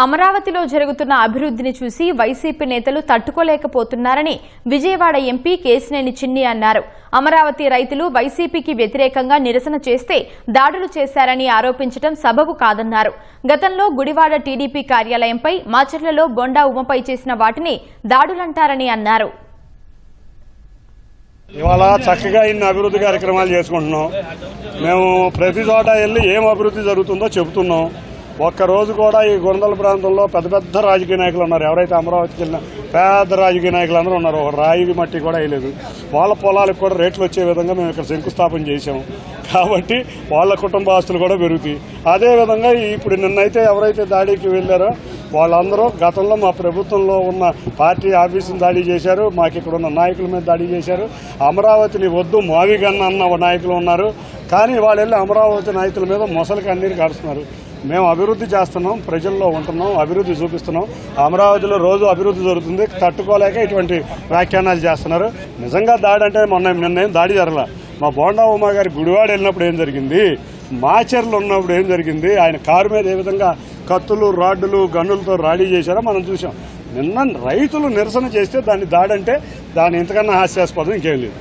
అమరావతిలో జరుగుతున్న అభివృద్ధిని చూసి వైసీపీ నేతలు తట్టుకోలేకపోతున్నారని విజయవాడ ఎంపీ కేశినేని చిన్ని అన్నారు. అమరావతి రైతులు వైసీపీకి వ్యతిరేకంగా నిరసన చేస్తే దాడులు చేశారని ఆరోపించడం సబబు కాదన్నారు. గతంలో గుడివాడ టీడీపీ కార్యాలయంపై, మాచర్లలో బొండా ఉమపై చేసిన వాటిని దాడులంటారని అన్నారు. ఇవాళ చక్కగా ఇన్ని అభివృద్ధి కార్యక్రమాలు చేసుకుంటున్నాం. మేము ప్రతి చోట వెళ్ళి ఏం అభివృద్ధి జరుగుతుందో చెబుతున్నాం. ఒక్కరోజు కూడా ఈ గొండల ప్రాంతంలో పెద్ద పెద్ద రాజకీయ నాయకులు ఉన్నారు. ఎవరైతే అమరావతికి వెళ్ళిన పెద్ద రాజకీయ నాయకులు అందరూ ఉన్నారు. ఒక రాయి మట్టి కూడా వేయలేదు. వాళ్ళ పొలాలకు కూడా రేట్లు వచ్చే విధంగా మేము ఇక్కడ శంకుస్థాపన చేశాము. కాబట్టి వాళ్ళ కుటుంబ ఆస్తులు కూడా పెరుగుతాయి. అదేవిధంగా ఇప్పుడు నిన్నైతే ఎవరైతే దాడికి వెళ్ళారో వాళ్ళందరూ గతంలో మా ప్రభుత్వంలో ఉన్న పార్టీ ఆఫీసుని దాడి చేశారు. మాకు ఇక్కడ ఉన్న నాయకుల మీద దాడి చేశారు. అమరావతిని వద్దు మావిగన్న అన్న నాయకులు ఉన్నారు. కానీ వాళ్ళు వెళ్ళి అమరావతి నాయకుల మీద మొసలికి అన్నీరు కాడుస్తున్నారు. మేము అభివృద్ధి చేస్తున్నాం, ప్రజల్లో ఉంటున్నాం, అభివృద్ధి చూపిస్తున్నాం. అమరావతిలో రోజు అభివృద్ధి జరుగుతుంది. తట్టుకోలేక ఇటువంటి వ్యాఖ్యానాలు చేస్తున్నారు. నిజంగా దాడి అంటే నిన్నేం దాడి జరగల. మా బోండా ఉమా గారి గుడివాడ వెళ్ళినప్పుడు ఏం జరిగింది, మాచర్లు ఉన్నప్పుడు ఏం జరిగింది, ఆయన కారు మీద ఏ విధంగా కత్తులు, రాడ్డులు, గన్నులతో రాడీ చేశారో మనం చూసాం. నిన్న రైతులు నిరసన చేస్తే దాన్ని దాడంటే దాని ఇంతకన్నా హాస్యాస్పదం ఇంకేం లేదు.